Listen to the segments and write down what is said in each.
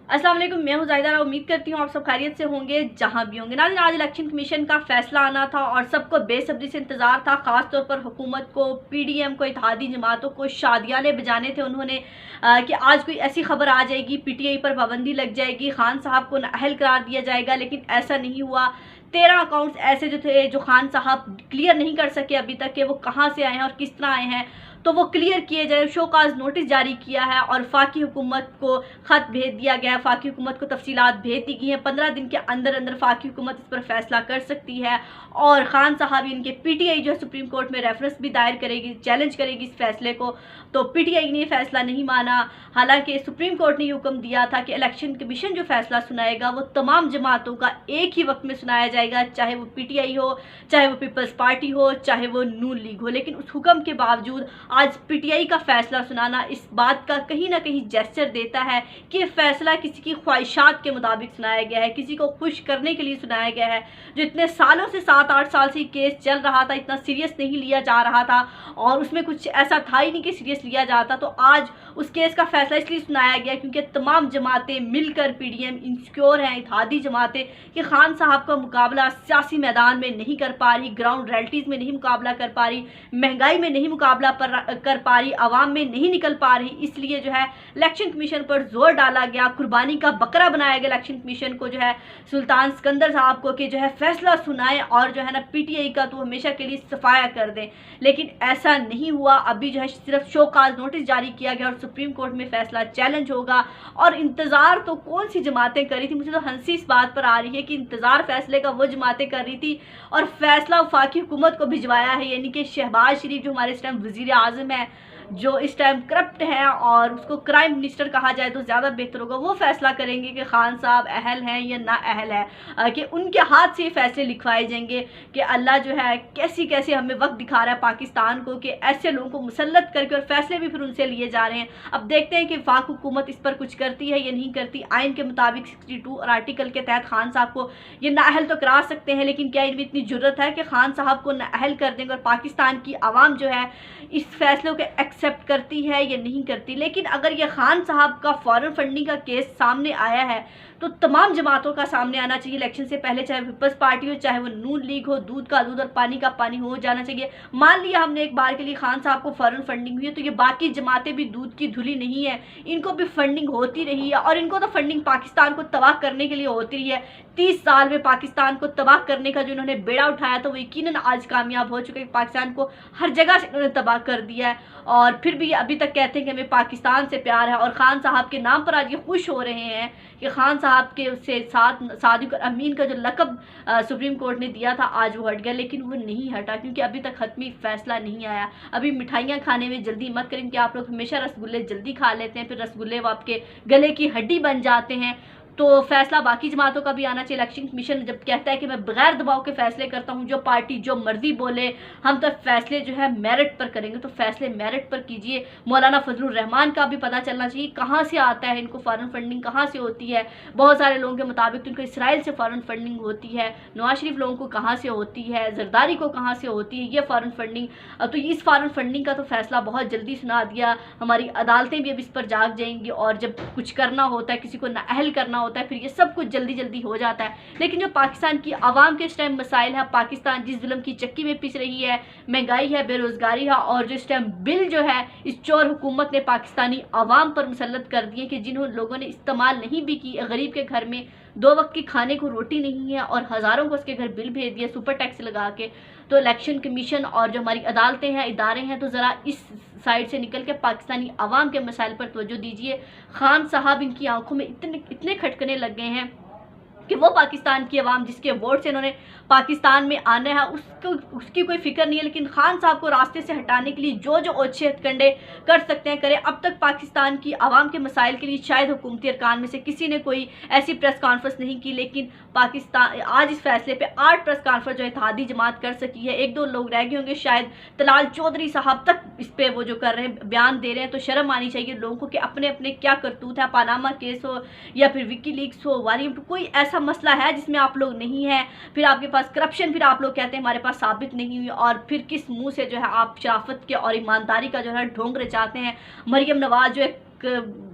अस्सलाम वालेकुम, मैं हूं ज़ाहिदा। उम्मीद करती हूँ आप सब खैरियत से होंगे जहां भी होंगे। नाज़रीन, आज इलेक्शन कमीशन का फैसला आना था और सबको बेसब्री से इंतज़ार था। ख़ास तौर पर हुकूमत को, पीडीएम को, इत्तेहादी जमातों को शादियाने बजाने थे उन्होंने कि आज कोई ऐसी खबर आ जाएगी, पीटीआई पर पाबंदी लग जाएगी, खान साहब को नाअहल करार दिया जाएगा। लेकिन ऐसा नहीं हुआ। 13 अकाउंट्स ऐसे जो थे, जो खान साहब क्लियर नहीं कर सके अभी तक के वो कहाँ से आए हैं और किस तरह आए हैं, तो वो क्लियर किए जाए। शोकाज नोटिस जारी किया है और फाकी हुकूमत को खत भेज दिया गया है। फाकी हुकूमत को तफसीलात भेज दी गई हैं। 15 दिन के अंदर अंदर फाकी हुकूमत इस पर फैसला कर सकती है और खान साहब इनके पीटीआई जो है सुप्रीम कोर्ट में रेफरेंस भी दायर करेगी, चैलेंज करेगी इस फैसले को। तो पीटीआई ने फैसला नहीं माना। हालांकि सुप्रीम कोर्ट ने ये हुक्म दिया था कि इलेक्शन कमीशन जो फैसला सुनाएगा वो तमाम जमातों का एक ही वक्त में सुनाया जाएगा, चाहे वो पीटीआई हो, चाहे वो पीपल्स पार्टी हो, चाहे वो नून लीग हो। लेकिन उस हुक्म के बावजूद आज पीटीआई का फैसला सुनाना इस बात का कहीं ना कहीं जेस्चर देता है कि फैसला किसी की ख्वाहिशात के मुताबिक सुनाया गया है, किसी को खुश करने के लिए सुनाया गया है। जो इतने सालों से 7-8 साल से केस चल रहा था, इतना सीरियस नहीं लिया जा रहा था और उसमें कुछ ऐसा था ही नहीं कि सीरियस लिया जाता, तो आज उस केस का फैसला इसलिए सुनाया गया क्योंकि तमाम जमातें मिलकर, पीडीएम इंसिक्योर हैं, इत्तेहादी जमातें, कि खान साहब का मुकाबला सियासी मैदान में नहीं कर पा रही, ग्राउंड रियलिटीज़ में नहीं मुकाबला कर पा रही, महंगाई में नहीं मुकाबला कर पा रही, आवाम में नहीं निकल पा रही। इसलिए जो है इलेक्शन कमीशन पर जोर डाला गया, कुर्बानी का बकरा बनाया गया इलेक्शन कमीशन को, जो है सुल्तान सिकंदर साहब को, कि जो है फैसला सुनाए और जो है ना पीटीआई का तो हमेशा के लिए सफाया कर दें। लेकिन ऐसा नहीं हुआ। अभी जो है सिर्फ शोकाज नोटिस जारी किया गया और सुप्रीम कोर्ट में फैसला चैलेंज होगा। और इंतज़ार तो कौन सी जमातें कर रही थी, मुझे तो हंसी इस बात पर आ रही है कि इंतज़ार फैसले का वो जमातें कर रही थी और फैसला वफाकी हुकूमत को भिजवाया है। यानी कि शहबाज शरीफ जो हमारे इस टाइम वज़ीर आज़म है, जो इस टाइम करप्ट है और उसको क्राइम मिनिस्टर कहा जाए तो ज़्यादा बेहतर होगा, वो फैसला करेंगे कि खान साहब अहल हैं या ना अहल है, कि उनके हाथ से ये फैसले लिखवाए जाएंगे। कि अल्लाह जो है कैसी कैसे हमें वक्त दिखा रहा है पाकिस्तान को कि ऐसे लोगों को मुसल्लत करके और फैसले भी फिर उनसे लिए जा रहे हैं। अब देखते हैं कि वफाक हुकूमत इस पर कुछ करती है या नहीं करती। आइन के मुताबिक 62 और आर्टिकल के तहत खान साहब को ये नाअहल तो करा सकते हैं, लेकिन क्या इनमें इतनी ज़रूरत है कि खान साहब को नाअहल कर देंगे और पाकिस्तान की आवाम जो है इस फैसलों को एक्सेप्ट करती है या नहीं करती। लेकिन अगर ये खान साहब का फॉरेन फंडिंग का केस सामने आया है तो तमाम जमातों का सामने आना चाहिए इलेक्शन से पहले, चाहे पीपल्स पार्टी हो, चाहे वो नून लीग हो, दूध का दूध और पानी का पानी हो जाना चाहिए। मान लिया हमने एक बार के लिए खान साहब को फॉरेन फंडिंग हुई है, तो ये बाकी जमातें भी दूध की धुली नहीं है, इनको भी फंडिंग होती रही है और इनको तो फंडिंग पाकिस्तान को तबाह करने के लिए होती रही है। 30 साल में पाकिस्तान को तबाह करने का जो इन्होंने बेड़ा उठाया था वो यकीनन आज कामयाब हो चुके हैं। पाकिस्तान को हर जगह से इन्होंने तबाह कर दिया है और फिर भी अभी तक कहते हैं कि हमें पाकिस्तान से प्यार है और खान साहब के नाम पर आज ये खुश हो रहे हैं कि खान साहब के उससे साथ सादिक और अमीन का जो लकब सुप्रीम कोर्ट ने दिया था आज वो हट गया। लेकिन वो नहीं हटा क्योंकि अभी तक हतमी फैसला नहीं आया। अभी मिठाइयाँ खाने में जल्दी मत करें कि आप लोग हमेशा रसगुल्ले जल्दी खा लेते हैं, फिर रसगुल्ले वो आपके गले की हड्डी बन जाते हैं। तो फैसला बाकी जमातों का भी आना चाहिए। इलेक्शन कमीशन जब कहता है कि मैं बगैर दबाव के फैसले करता हूं, जो पार्टी जो मर्जी बोले, हम तो फैसले जो है मेरिट पर करेंगे, तो फैसले मेरिट पर कीजिए। मौलाना फजलुर रहमान का भी पता चलना चाहिए कहां से आता है, इनको फॉरेन फंडिंग कहां से होती है। बहुत सारे लोगों के मुताबिक तो इनको इसराइल से फॉरेन फंडिंग होती है, नवाज शरीफ लोगों को कहां से होती है, जरदारी को कहां से होती है ये फॉरेन फंडिंग। तो इस फॉरेन फंडिंग का तो फैसला बहुत जल्दी सुना दिया। हमारी अदालतें भी अब इस पर जाग जाएंगी और जब कुछ करना होता है, किसी को नाअहल करना होता है, फिर ये सब कुछ जल्दी जल्दी हो जाता है। लेकिन जो पाकिस्तान की आवाम के इस टाइम मसाइल है, पाकिस्तान जिस जुल्म की चक्की में पिस रही है, महंगाई है, बेरोजगारी है और जो इस टाइम बिल जो है इस चोर हुकूमत ने पाकिस्तानी आवाम पर मुसल्लत कर दिए कि जिन्होंने लोगों ने इस्तेमाल नहीं भी की। गरीब के घर में 2 वक्त की खाने को रोटी नहीं है और हज़ारों को उसके घर बिल भेज दिया सुपर टैक्स लगा के। तो इलेक्शन कमीशन और जो हमारी अदालतें हैं, इदारे हैं, तो ज़रा इस साइड से निकल के पाकिस्तानी आवाम के मसाइल पर तवज्जो दीजिए। खान साहब इनकी आंखों में इतने खटकने लग गए हैं कि वो पाकिस्तान की आवाम जिसके वोट से इन्होंने पाकिस्तान में आना है उसकी कोई फिक्र नहीं है। लेकिन खान साहब को रास्ते से हटाने के लिए जो जो ओछे हथकंडे कर सकते हैं करें। अब तक पाकिस्तान की आवाम के मसाइल के लिए शायद हुकूमती अरकान में से किसी ने कोई ऐसी प्रेस कॉन्फ्रेंस नहीं की, लेकिन पाकिस्तान आज इस फैसले पे 8 प्रेस कॉन्फ्रेंस जो इत्तेहादी जमात कर सकी है। 1-2 लोग रह गए होंगे शायद। तलाल चौधरी साहब तक इस पे वो जो कर रहे हैं, बयान दे रहे हैं, तो शर्म आनी चाहिए लोगों को कि अपने अपने क्या करतूत है। पानामा केस हो या फिर विकीलीक्स हो, वारियम, कोई ऐसा मसला है जिसमें आप लोग नहीं है, फिर आपके पास करप्शन, फिर आप लोग कहते हैं हमारे पास साबित नहीं हुई, और फिर किस मुंह से जो है आप शराफत के और ईमानदारी का जो है ढोंग रचाते हैं। मरियम नवाज जो एक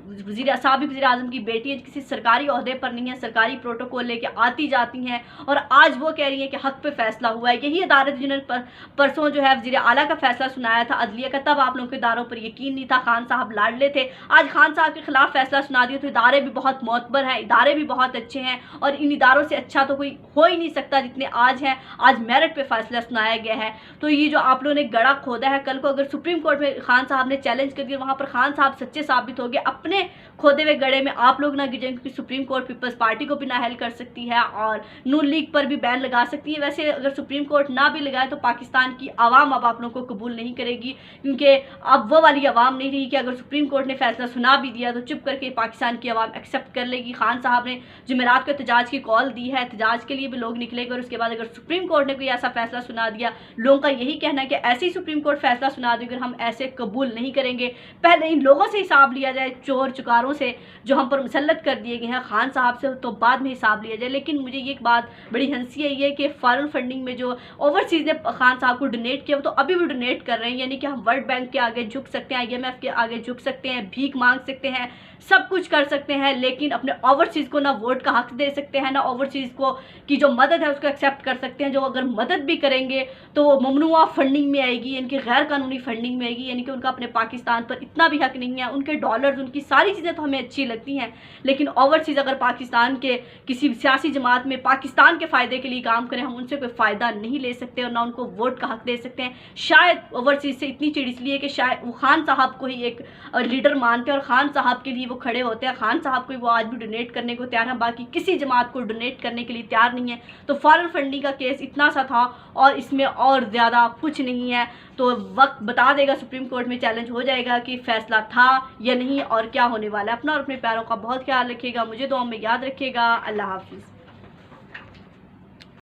साबिक़ वज़ीर आज़म की बेटी है, किसी सरकारी ओहदे पर नहीं है, सरकारी प्रोटोकॉल लेके आती जाती हैं और आज वो कह रही हैं कि हक़ पे फैसला हुआ है। यही अदारे थे जिन्होंने परसों जो है वज़ीर आला का फैसला सुनाया था अदलिया का, तब आप लोगों के इदारों पर यकीन नहीं था, खान साहब लाडले थे। आज खान साहब के खिलाफ फैसला सुना दिया तो इदारे भी बहुत मोतबर हैं, इदारे भी बहुत अच्छे हैं और इन इदारों से अच्छा तो कोई हो ही नहीं सकता जितने आज हैं। आज मेरिट पे फैसला सुनाया गया है। तो ये जो आप लोगों ने गड़ा खोदा है, कल को अगर सुप्रीम कोर्ट में खान साहब ने चैलेंज कर दिया, वहाँ पर खान साहब सच्चे साबित हो गए, अपने खोदे हुए गड़े में आप लोग ना गिर जाएंगे, क्योंकि सुप्रीम कोर्ट पीपल्स पार्टी को भी नाअहल कर सकती है और नून लीग पर भी बैन लगा सकती है। वैसे अगर सुप्रीम कोर्ट ना भी लगाए तो पाकिस्तान की आवाम अब आप लोगों को कबूल नहीं करेगी, क्योंकि अब वो वाली आवाम नहीं रही कि अगर सुप्रीम कोर्ट ने फैसला सुना भी दिया तो चुप करके पाकिस्तान की आवाम एक्सेप्ट कर लेगी। खान साहब ने जुमेरात को एहतजाज की कॉल दी है, एहतजाज के लिए भी लोग निकलेंगे और उसके बाद अगर सुप्रीम कोर्ट ने कोई ऐसा फैसला सुना दिया, लोगों का यही कहना है कि ऐसे ही सुप्रीम कोर्ट फैसला सुना देगी, हम ऐसे कबूल नहीं करेंगे। पहले इन लोगों से हिसाब लिया जाए, चोर चुकारों से जो हम पर मुसल्लत कर दिए गए हैं, खान साहब से, तो बाद में हिसाब लिया जाए। लेकिन मुझे ये एक बात बड़ी हंसी है ये कि फॉरेन फंडिंग में जो ओवरसीज़ ने खान साहब को डोनेट किया वो तो अभी भी डोनेट कर रहे हैं, यानी कि हम वर्ल्ड बैंक के आगे झुक सकते हैं, IMF के आगे झुक सकते हैं, भीख मांग सकते हैं, सब कुछ कर सकते हैं, लेकिन अपने ओवरसीज़ को ना वोट का हक दे सकते हैं, ना ओवरसीज़ को की जो मदद है उसको एक्सेप्ट कर सकते हैं। जो अगर मदद भी करेंगे तो वो ममनुआ फंडिंग में आएगी, यानी कि गैर कानूनी फंडिंग में आएगी, यानी कि उनका अपने पाकिस्तान पर इतना भी हक नहीं है। उनके डॉलर्स, उनकी सारी चीज़ें तो हमें अच्छी लगती हैं, लेकिन ओवरसीज़ अगर पाकिस्तान के किसी सियासी जमात में पाकिस्तान के फ़ायदे के लिए काम करें, हम उनसे कोई फ़ायदा नहीं ले सकते और ना उनको वोट का हक दे सकते हैं। शायद ओवरसीज़ से इतनी चिड़ इसलिए कि शायद वो खान साहब को ही एक लीडर मानते हैं और खान साहब के लिए वो खड़े होते हैं, खान साहब को वो आज भी डोनेट करने को तैयार है, बाकी किसी जमात को डोनेट करने के लिए तैयार नहीं है। तो फॉरेन फंडिंग का केस इतना सा था और इसमें और ज़्यादा कुछ नहीं है। तो वक्त बता देगा, सुप्रीम कोर्ट में चैलेंज हो जाएगा कि फैसला था या नहीं और क्या होने वाला है। अपना और अपने प्यारों का बहुत ख्याल रखिएगा, मुझे दुआ में याद रखिएगा। अल्लाह हाफिज़।